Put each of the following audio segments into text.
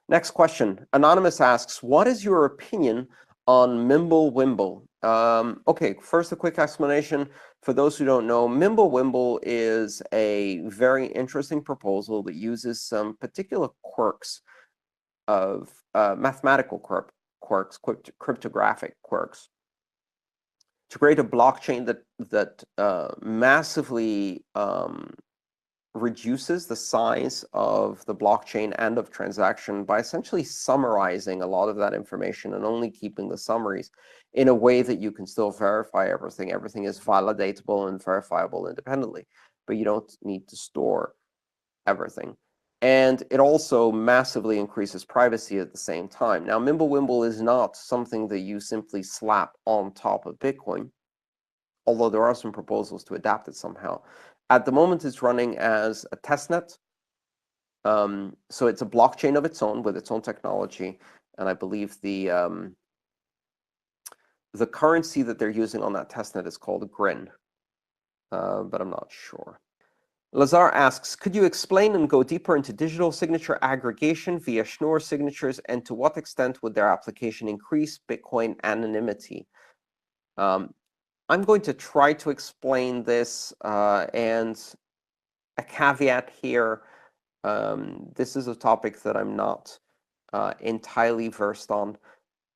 Next question. Anonymous asks, what is your opinion on MimbleWimble? Okay, first a quick explanation. For those who don't know, MimbleWimble is a very interesting proposal that uses some particular quirks of mathematical quirks, cryptographic quirks, to create a blockchain that massively reduces the size of the blockchain and of transaction by essentially summarizing a lot of that information and only keeping the summaries in a way that you can still verify everything. Everything is validatable and verifiable independently, but you don't need to store everything. And it also massively increases privacy at the same time. Now, MimbleWimble is not something that you simply slap on top of Bitcoin, although there are some proposals to adapt it somehow. At the moment, it's running as a testnet. So it's a blockchain of its own with its own technology. And I believe the currency that they're using on that testnet is called Grin, but I'm not sure. Lazar asks, could you explain and go deeper into digital signature aggregation via Schnorr signatures, and to what extent would their application increase Bitcoin anonymity? I'm going to try to explain this, and a caveat here. This is a topic that I'm not entirely versed on,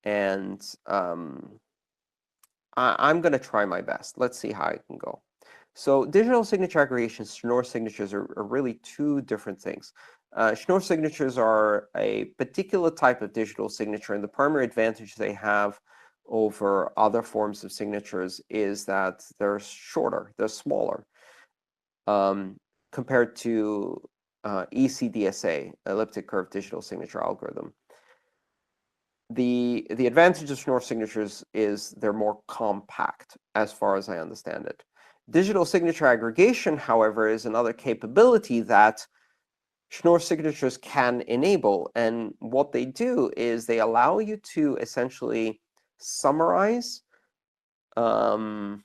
and I'm going to try my best. Let's see how I can go. So digital signature aggregation, Schnorr signatures are really two different things. Schnorr signatures are a particular type of digital signature, and the primary advantage they have over other forms of signatures is that they're shorter, they're smaller, compared to ECDSA, elliptic curve digital signature algorithm. The advantage of Schnorr signatures is they're more compact, as far as I understand it. Digital signature aggregation, however, is another capability that Schnorr signatures can enable. And what they do is they allow you to essentially summarize. I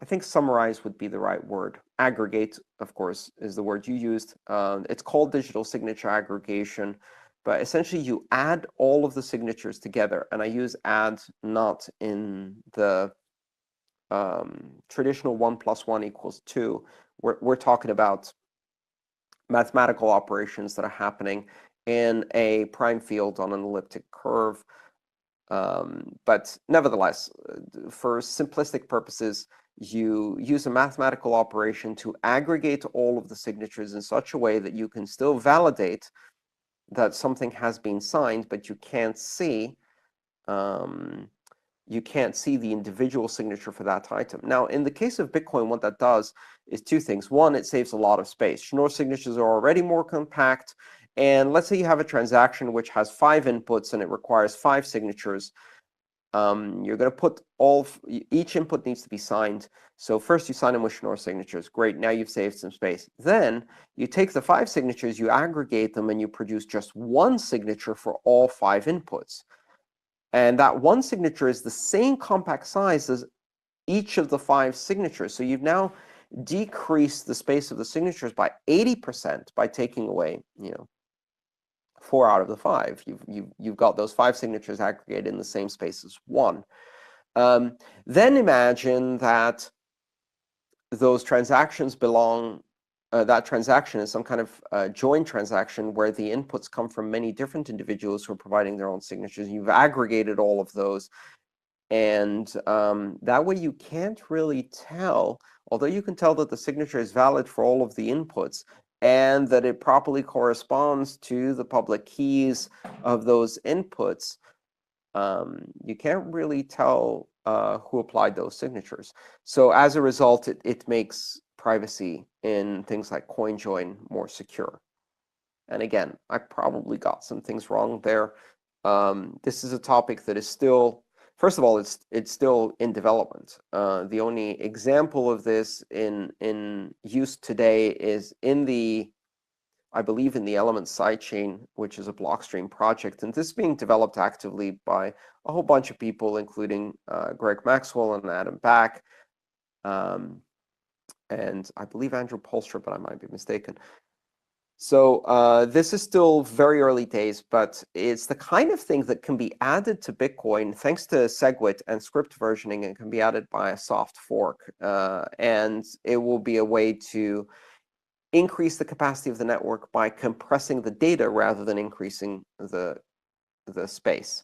think summarize would be the right word. Aggregate, of course, is the word you used. It's called digital signature aggregation. But essentially, you add all of the signatures together. And I use add not in the traditional 1 + 1 = 2. We're talking about mathematical operations that are happening in a prime field on an elliptic curve. But nevertheless, for simplistic purposes, you use a mathematical operation to aggregate all of the signatures in such a way that you can still validate that something has been signed, but you can't see the individual signature for that item. Now, in the case of Bitcoin, what that does is two things. One, it saves a lot of space. Schnorr signatures are already more compact. And let's say you have a transaction which has 5 inputs and it requires 5 signatures. You're going to put each input needs to be signed. So first you sign them with Schnorr signatures. Great, now you've saved some space. Then you take the 5 signatures, you aggregate them, and you produce just one signature for all 5 inputs. And that one signature is the same compact size as each of the 5 signatures. So you've now decreased the space of the signatures by 80% by taking away, 4 out of the 5. You've got those 5 signatures aggregated in the same space as one. Then imagine that those transactions that transaction is some kind of joint transaction where the inputs come from many different individuals who are providing their own signatures. You've aggregated all of those. And that way you can't really tell, although you can tell that the signature is valid for all of the inputs and that it properly corresponds to the public keys of those inputs, you can't really tell who applied those signatures. So as a result, it makes privacy in things like CoinJoin more secure. And again, I probably got some things wrong there. This is a topic that is still, first of all, it's still in development. The only example of this in use today is I believe in the Element sidechain, which is a Blockstream project. And this is being developed actively by a whole bunch of people, including Greg Maxwell and Adam Back, and I believe Andrew Polstra, but I might be mistaken. So this is still very early days, but it's the kind of thing that can be added to Bitcoin thanks to SegWit and script versioning, and can be added by a soft fork. And it will be a way to increase the capacity of the network by compressing the data rather than increasing the space.